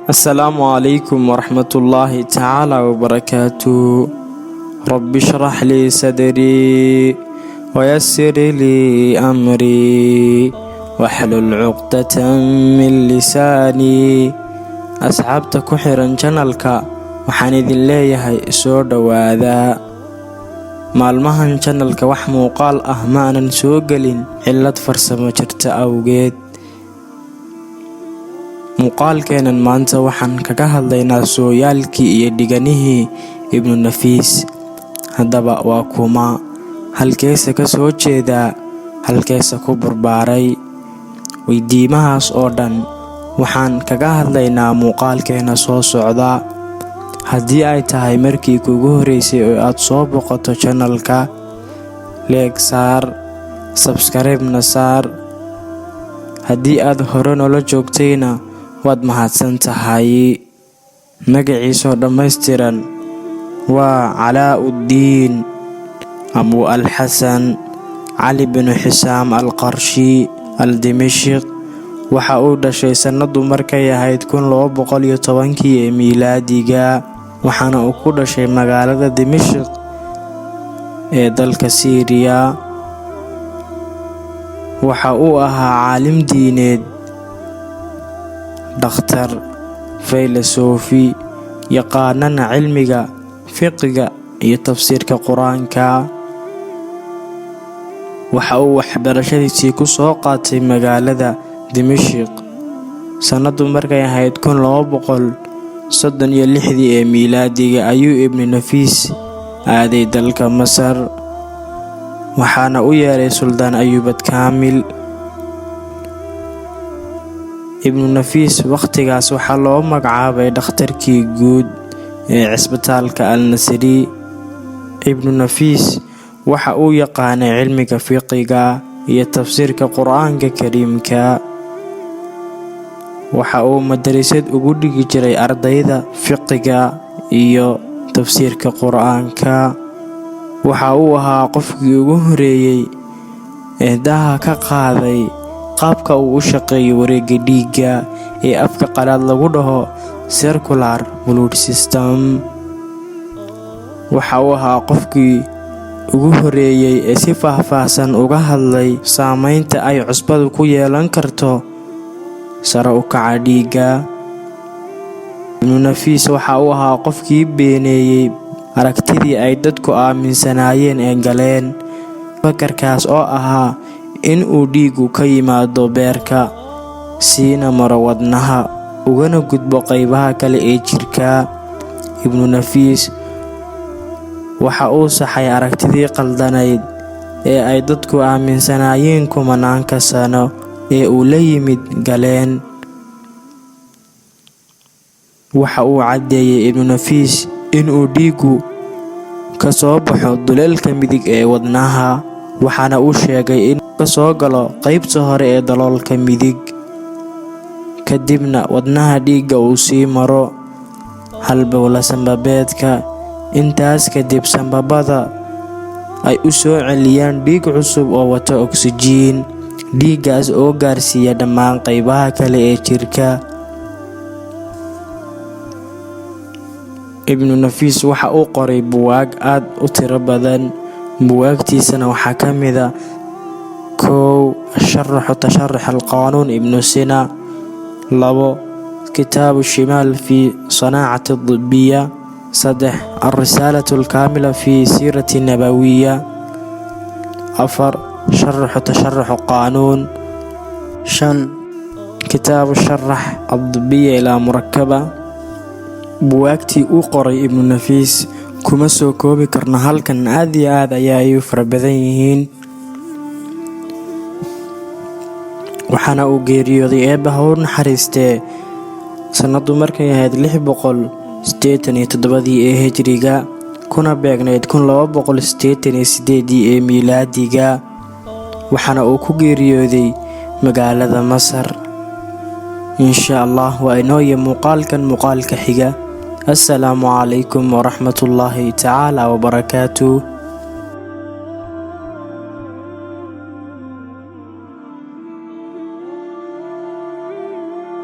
السلام عليكم ورحمة الله تعالى وبركاته. رب اشرح لي صدري ويسر لي أمري واحلل عقدة من لساني. أصحابta ku xiran channelka waxaan idin leeyahay soo dhawaada. Maalmahan channelka wax muuqaal ah ma aanan soo gelin cillad farsamo jirta awgeed. Muuqaalkeenan maanta waxaan kaga hadlaynaa sooyaalkii iyo dhiganihii Ibnu Nafiis. Haddaba waa kuma, halkeesa ka soo jeedaa, halkeesa ku barbaaray. Weydiimahaas oo dhan waxaan kaga hadlaynaa muuqaalkeena soo socda. Haddii ay tahay markii kugu horeysay oo aad soo boqoto channelka, like saar, subscribe-na saar. Haddii aad hore noola joogtayna waad mahadsan tahay. Magaciisa dhammaystiran waa Calaa'uddiin Abu Al-Xasan Cali bin Xisaam Al-Qarshi Al-Dimashq. waxa uu dhashay sanadu markay ahayd 1210 ee miilaadiga, waxaana uu ku dhashay magaalada Dimashq ee dalka Syria. waxa uu ahaa caalim diineed, dhakhtar, filosofi, yaqaanana cilmiga fiqiga iyo tafsiirka Quraanka. waxa uu waxbarashadiisii ku soo qaatay magaalada Dimashq sanadu markay ahayd 1236 ee miilaadiga ayuu Ibnu Nafiis aaday dalka Masar, waxaana u yeeray Suldaan Ayuub Kaamil. Ibnu Nafiis waqtigaas waxaa loo magacaabay dhakhtarkii guud ee cisbitaalka Al-Nasri. Ibnu Nafiis waxa uu yaqaanay cilmiga fiqiga iyo tafsiirka Qur'aanka Kariimka. waxa uu madrasad ugu dhigi jiray ardayda fiqiga iyo tafsiirka Qur'aanka. waxa uu ahaa qofkii ugu horeeyay ee daha ka qaaday qaabka uu u shaqeeyo wareegga dhiigga ee afka qalaad lagu dhaho circular blood system. waxa uu ahaa qofkii ugu horeeyay ee si faahfaahsan uga hadlay saameynta ay cusbadu ku yeelan karto sare u kaca dhiigga. Ibnu Nafiis waxa uu ahaa qofkii beeneeyay aragtidii ay dadku aaminsanaayeen ee galeen fakarkaas oo ahaa in uu dhiigu ka yimaado beerka, siina maro wadnaha, ugana gudbo qaybaha kale ee jirka. Ibnu Nafiis waxa uu saxay aragtidii qaldanayd ee ay dadku aaminsanaayeen kumanaanka sano ee uu la yimid galeen. waxa uu caddeeyay Ibnu Nafiis in uu dhiigu ka soo baxo duleelka midig ee wadnaha, waxaana uu sheegay in ka soo galo qaybta hore ee daloolka midig, kadibna wadnaha dhiigga uu sii maro halbowla sanbabeedka. intaas kadib sanbabada ay u soo celiyaan dhiig cusub oo wata oksijiin, dhiiggaas oo gaarsiiya dhammaan qaybaha kale ee jirka. Ibnu Nafiis waxa uu qoray buugaag aad u tiro badan. buugaagtiisana waxaa ka mid ah 1. شرح تشرح القانون ابن سينا. 2. كتاب الشمال في صناعة الطبية. 3. الرسالة الكاملة في سيرة النبوية. 4. شرح تشرح القانون. 5. كتاب الشرح الطبية إلى مركبة. buwaagtii uu qoray Ibnu Nafiis kuma soo koobi karno halkan, aad iyo aad ayay u fara badan yihiin. waxaana uu geeriyooday Eebbe ha u naxariistee sanadu markay ahayd 687 ee hijriga, kuna beegnayd 1288 ee miilaadiga, waxaana uu ku geeriyooday magaalada Masar. insha Allah waa inoo muuqaalkan muuqaalka xiga. السلام عليكم ورحمة الله تعالى وبركاته.